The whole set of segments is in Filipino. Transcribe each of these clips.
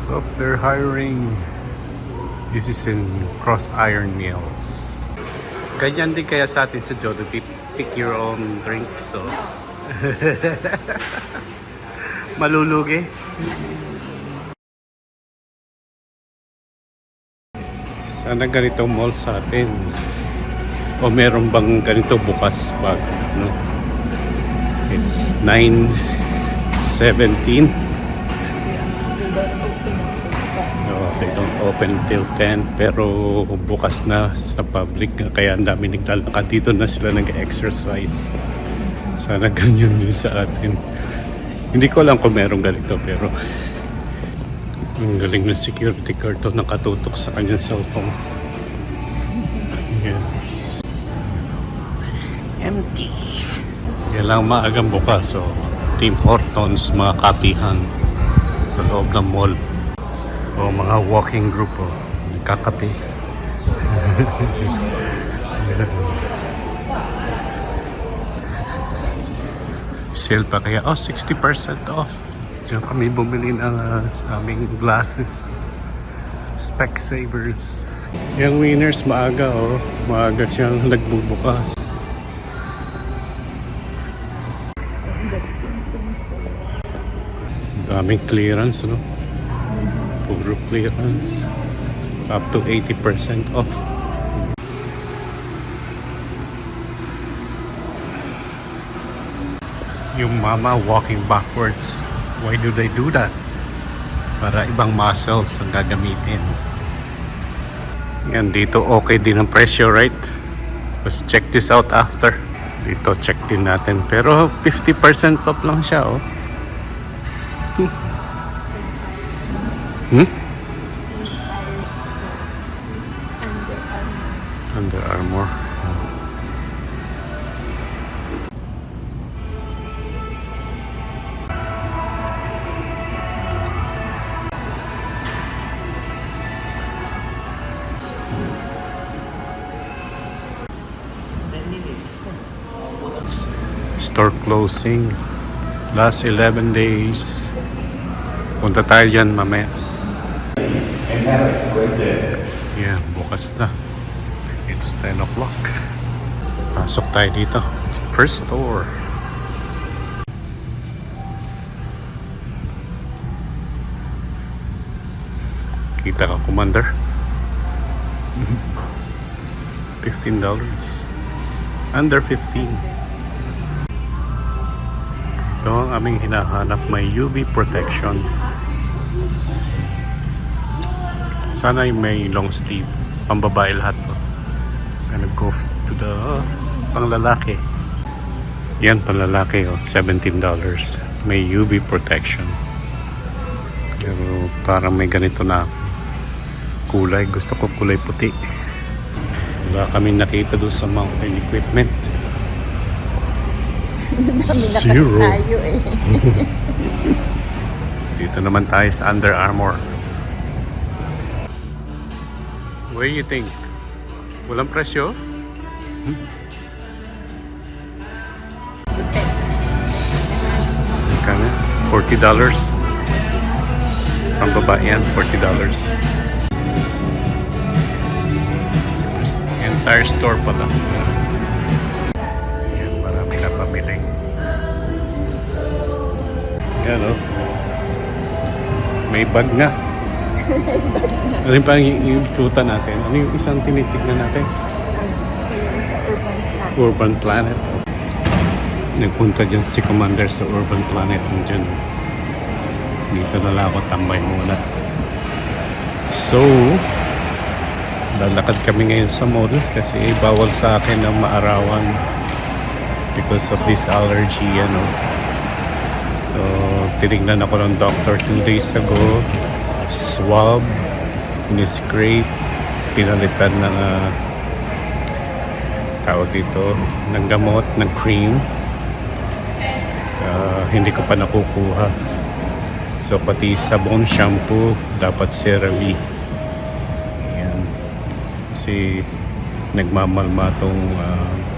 Look, they're hiring. This is in Cross Iron Mills. Ganyan din kaya sa atin sa Jollibee. Pick your own drink. So, malulugi. Sana ganito mall sa atin. O meron bang ganito bukas pag no? It's 9:17. No, they don't open till 10 pero bukas na sa public kaya ang dami naglalakad dito na sila nag-exercise. Sana ganyan din sa atin. Hindi ko alam kung meron ganito pero ang galing ng security guard to nakatutok sa kanyang cellphone. Yes. Empty. Kailangan maagang bukas. So, Tim Hortons, mga kapihan sa loob ng mall. O mga walking group o nagkakape. Sale pa kaya? Oh, 60% off. Diyan kami bumili ng sa aming glasses. Specsavers. Yung Winners maaga oh. Maaga siyang nagbubukas. Daming clearance, no? Puro clearance. Up to 80% off. Yung mama walking backwards. Why do they do that? Para ibang muscles ang gagamitin. Yan, dito okay din ang presyo, right? Let's check this out after. Dito check din natin. Pero 50% off lang siya, oh. Under Armour. Store closing. Last 11 days. Punta tayo dyan mamaya. Yeah, bukas na. It's 10 o'clock. Pasok tayo dito. First store. Kita ka, Commander? $15. Under 15. Ito ang aming hinahanap, may UV protection. Sana may long sleeve. Pambabae lahat to. Gonna go to the panglalaki. Yan, panglalaki oh, $17. May UV protection. Pero parang may ganito na kulay. Gusto ko kulay puti. Wala kami nakita doon sa mountain equipment. Zero. Tayo eh. Dito naman tayo sa Under Armour. What do you think? Walang presyo? Magkano? $40. Ang babae yan, $40. Entire store pala. Yan, marami na pamili. Yan o. May bag na. Ano yung parang yung fruta natin? Ano yung isang tinitignan natin? Sa Urban Planet. Nagpunta dyan si Commander sa Urban Planet. Dyan. Dito na lang ako tambay muna. So, lalakad kami ngayon sa mall kasi bawal sa akin na maarawan because of this allergy, ano. So, tinignan ako ng doctor 2 days ago. Swab, in-scrape, pinalitan ng tawag dito, ng gamot, ng cream. Hindi ko pa nakukuha. So pati sabon, shampoo, dapat CeraVe. Yan. Kasi nagmamalma tong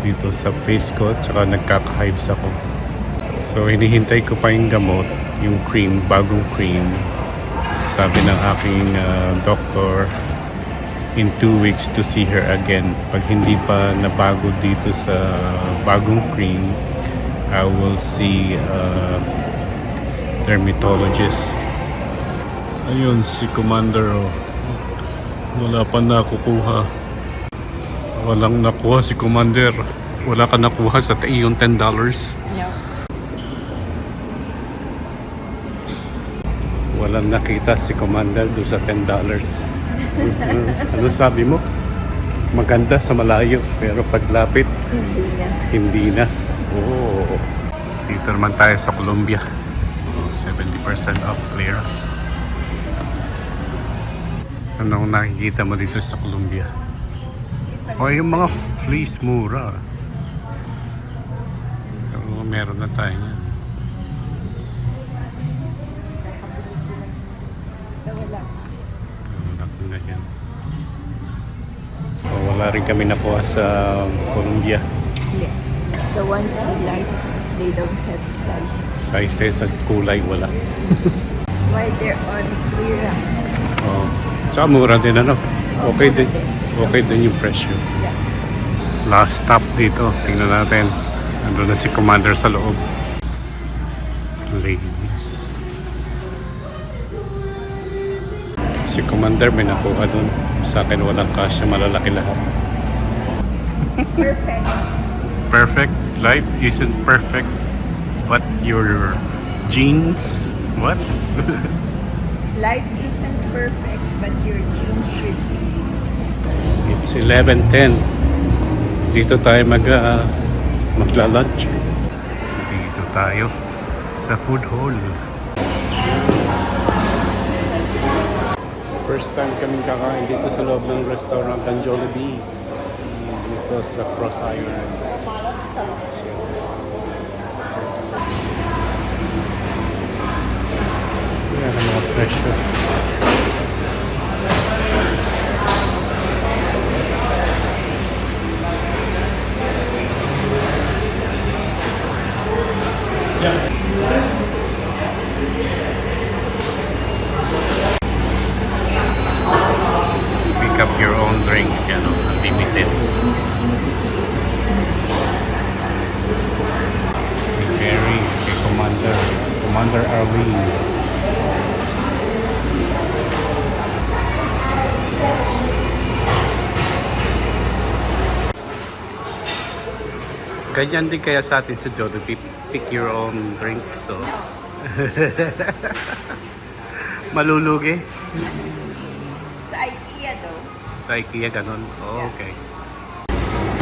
dito sa face ko at saka nagkaka-hives ako. So hinihintay ko pa yung gamot, yung cream, bagong cream. Sabi ng aking doktor, in 2 weeks to see her again. Pag hindi pa nabago dito sa bagong cream, I will see dermatologist. Ayun, si Commander, oh. Wala pa nakukuha. Walang nakuha si Commander. Wala ka nakuha sa yung $10. No. Walang nakita si Commander doon sa $10. Ano sabi mo? Maganda sa malayo, pero paglapit, Hindi na. hindi na. Oo. Dito naman tayo sa Colombia. 70% off clearance. Anong nakikita mo dito sa Colombia? O yung mga fleece mura. Oo, meron na tayo yan. Wala. Ganyan. O, wala rin kami nakuha sa Colombia. Yeah. The ones we like, they don't have size. Sizes at kulay wala. That's why they're on clearance. Oh. Tsaka mura din ano. Okay din. Okay din yung presyo. Yeah. Last stop dito. Tingnan natin. Nandun na si Commander sa loob. Ladies. Si Commander may nakuha dun. Sa akin walang kasya. Malalaki lahat. Perfect. Perfect. Life isn't perfect. But your jeans, what? Life isn't perfect, but your genes should be. It's 11:10. Dito tayo magla-lunch. Dito tayo sa food hall. First time kaming kakain dito sa loob ng restaurant ng Jollibee. Dito sa Cross Island. Yan ang mga presyo. Pick up your own drinks, yan o, unlimited. Mary, kay Commander Arlene. Ganyan din kaya sa atin sa Jollibee, pick your own drink, so malulugi. Sa IKEA though. Sa IKEA ganun. Oh, okay.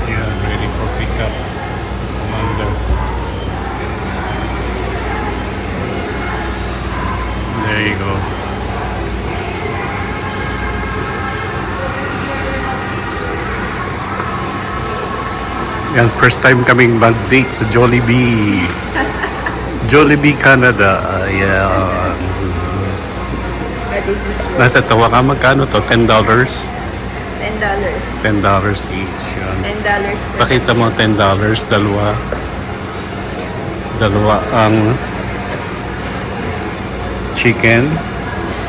Yeah, ready for pickup. Commander. There you go. Yan, first time kaming mag-date sa Jollibee. Jollibee, Canada. Ayan. This is your Natatawa ka, magkano to? $10? $10 $10. each. Yan. $10 for Pakita mo $10, dalawa. Dalawa ang chicken,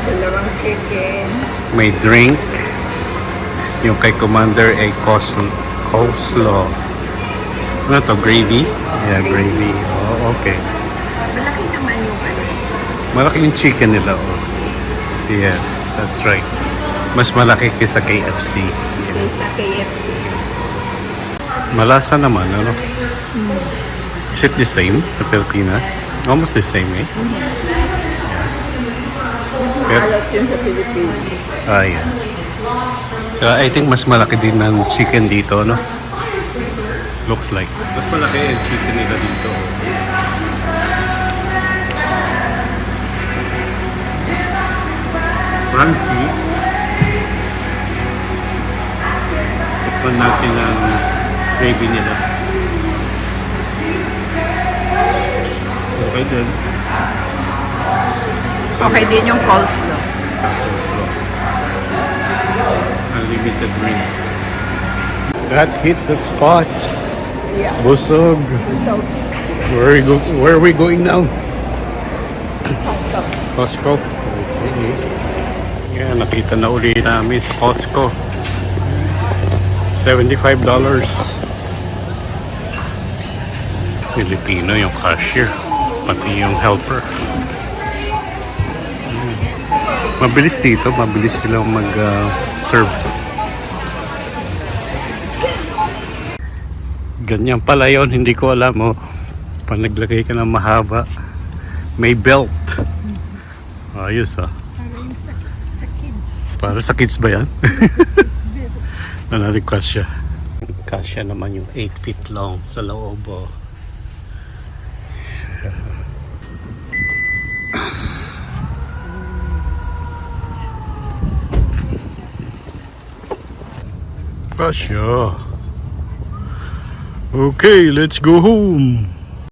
dalawang chicken. may drink. Yung kay Commander ay coleslaw. Ano to? Gravy? Yeah, gravy. Oh, okay. Malaki naman yung ano. Malaki yung chicken nila. Oh. Yes, that's right. Mas malaki kaysa KFC. Okay, sa KFC. Malasa naman, ano? Is it the same sa Pilipinas? Almost the same, eh? Yeah. Halos yun sa Pilipinas. Ah, yeah. So, I think mas malaki din ng chicken dito, no? Looks like. Mas malaki yung chicken nila dito. Crunchy. Tikman natin ang gravy nila. Okay din. Okay din yung coleslaw. Unlimited drink. That hit the spot. Yeah. Busog. So, Where are we going now? Costco. Costco. Okay. Yan, nakita na uli namin sa Costco. $75. Filipino yung cashier, pati yung helper. Mabilis dito, mabilis silang mag-serve. Ganyan pala yun, hindi ko alam oh. Pag naglagay ka ng mahaba, may belt. Ayos ah. Parang sa kids. Para sa kids ba yan? Na-request siya. Kasya naman yung 8 feet long sa loob oh. Kasya. Okay, let's go home.